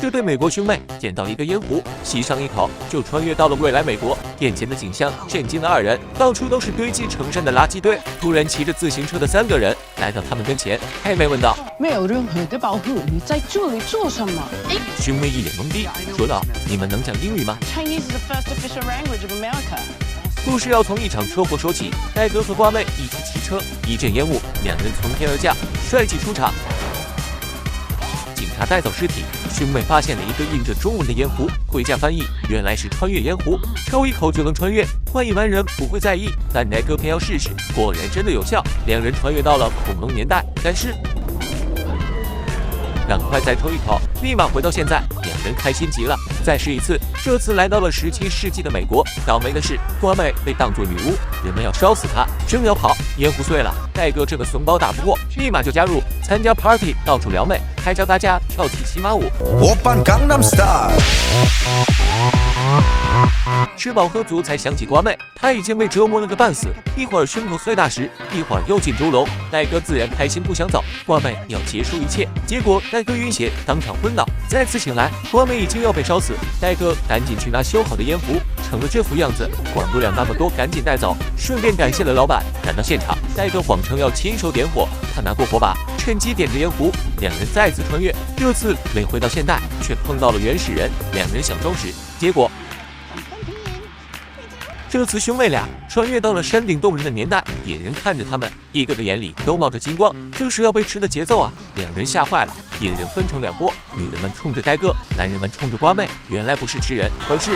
这对美国兄妹捡到一个烟壶，吸上一口，就穿越到了未来美国。眼前的景象震惊了二人，到处都是堆积成山的垃圾堆。突然，骑着自行车的3个人来到他们跟前，黑妹问道：“没有任何的保护，你在这里做什么？”兄妹一脸懵逼，说道：“你们能讲英语吗？” Chinese is the first official language of America. 故事要从一场车祸说起。戴哥和瓜妹一起骑车，一阵烟雾，两人从天而降，帅气出场。警察带走尸体，兄妹发现了一个印着中文的烟壶，回家翻译，原来是穿越烟壶，抽一口就能穿越。换一般人不会在意，但戴哥偏要试试，果然真的有效，两人穿越到了恐龙年代。但是，赶快再抽一口，立马回到现在，两人开心极了。再试一次，这次来到了17世纪的美国。倒霉的是，瓜妹被当作女巫，人们要烧死她，正要跑，烟壶碎了。戴哥这个怂包打不过，立马就加入参加 party， 到处撩妹，还教大家跳起骑马舞。吃饱喝足才想起瓜妹，她已经被折磨了个半死，一会儿胸口碎大石，一会儿又进猪笼。戴哥自然开心不想走，瓜妹要结束一切，结果戴哥晕血，当场昏倒。再次醒来，瓜妹已经要被烧死，戴哥赶紧去拿修好的烟壶，成了这副样子，管不了那么多，赶紧带走，顺便感谢了老板。赶到现场，戴哥谎称要亲手点火，他拿过火把，趁机点着烟壶，两人再次穿越，这次没回到现代，却碰到了原始人，两人想装死，结果这次兄妹俩穿越到了山顶洞人的年代，野人看着他们，一个个眼里都冒着金光，这是要被吃的节奏啊！两人吓坏了，野人分成两拨，女人们冲着戴哥，男人们冲着瓜妹。原来不是吃人，而是……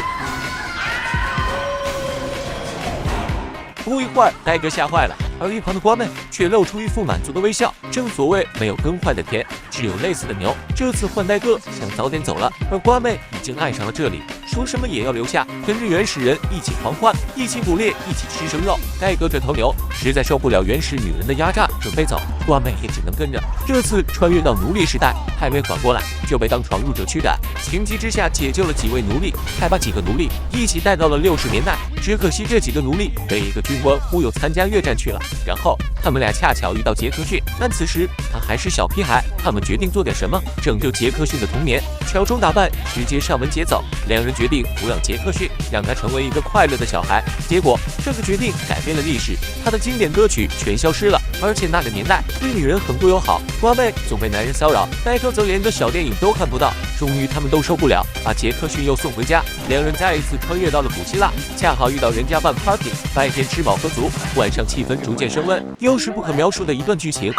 不一会儿，戴哥吓坏了，而一旁的瓜妹却露出一副满足的微笑。正所谓没有耕坏的田，只有累死的牛。这次换戴哥想早点走了，而瓜妹已经爱上了这里，说什么也要留下，跟着原始人一起狂欢，一起捕猎，一起吃生肉。戴哥这头牛实在受不了原始女人的压榨，准备走，瓜妹也只能跟着。这次穿越到奴隶时代，还没缓过来，就被当闯入者驱赶。情急之下解救了几位奴隶，还把几个奴隶一起带到了60年代。只可惜这几个奴隶被一个军官忽悠参加越战去了。然后他们俩恰巧遇到杰克逊，但此时他还是小屁孩。他们决定做点什么，拯救杰克逊的童年。乔装打扮，直接上门劫走。两人决定抚养杰克逊，让他成为一个快乐的小孩。结果这个决定改变了历史，他的经典歌曲全消失了。而且那个年代对女人很不友好，瓜妹总被男人骚扰，戴哥则连个小电影都看不到。终于他们都受不了，把杰克逊又送回家。两人再一次穿越到了古希腊，恰好遇到人家办 party， 白天吃饱喝足，晚上气氛逐渐升温，又是不可描述的一段剧情。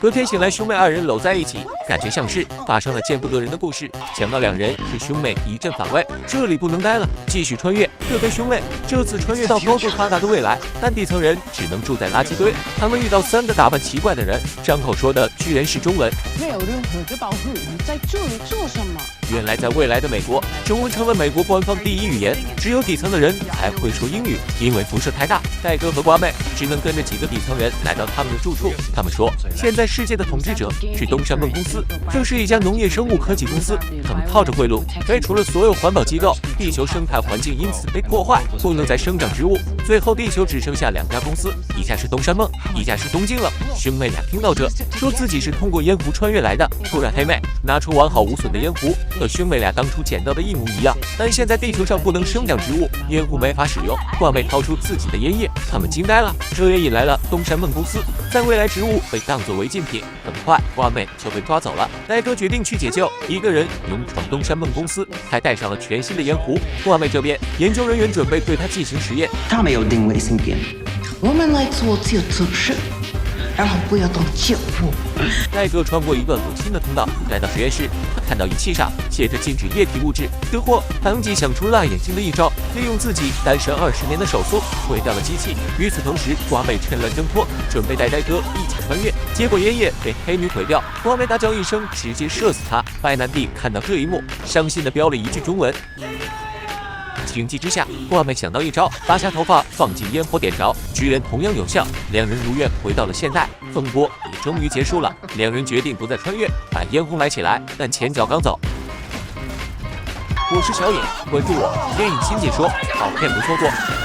隔天醒来，兄妹二人搂在一起，感觉像是发生了见不得人的故事。想到两人是兄妹，一阵反胃，这里不能待了，继续穿越。这对兄妹这次穿越到高度发达的未来，但底层人只能住在垃圾堆。他们遇到3个打扮奇怪的人，张口说的居然是中文。没有任何的保护，你在这里做什么？原来在未来的美国，中文成了美国官方第一语言，只有底层的人才会说英语。因为辐射太大，戴哥和瓜妹只能跟着几个底层人来到他们的住处。他们说，现在世界的统治者是东山梦公司，这是一家农业生物科技公司。他们靠着贿赂，废除了所有环保机构，地球生态环境因此被破坏，不能再生长植物。最后，地球只剩下2家公司，一家是东山梦，一家是东京了。兄妹俩听到这，说自己是通过烟壶穿越来的。突然，黑妹拿出完好无损的烟壶，和兄妹俩当初捡到的一模一样。但现在地球上不能生长植物，烟壶没法使用。瓜妹掏出自己的烟叶，他们惊呆了，这也引来了东山梦公司。在未来，植物被当作违禁品。很快，瓜妹就被抓走了。戴哥决定去解救，一个人勇闯东山梦公司，还带上了全新的烟壶。瓜妹这边，研究人员准备对她进行实验。他没有定位芯片，我们来做这测试，然后不要当救护。戴哥穿过一段恶心的通道，来到实验室，他看到仪器上写着禁止液体物质。这货当即想出辣眼睛的一招，利用自己单身20年的手速毁掉了机器。与此同时，瓜妹趁乱挣脱，准备带戴哥一起穿越。结果烟叶被黑女毁掉，瓜妹大叫一声，直接射死她。白南地看到这一幕，伤心的飙了一句中文。情急之下，瓜妹想到一招，拔下头发放进烟火点着，居然同样有效。两人如愿回到了现代，风波也终于结束了。两人决定不再穿越，把烟壶买起来，但前脚刚走。我是小野，关注我，电影新解说，好片不错过。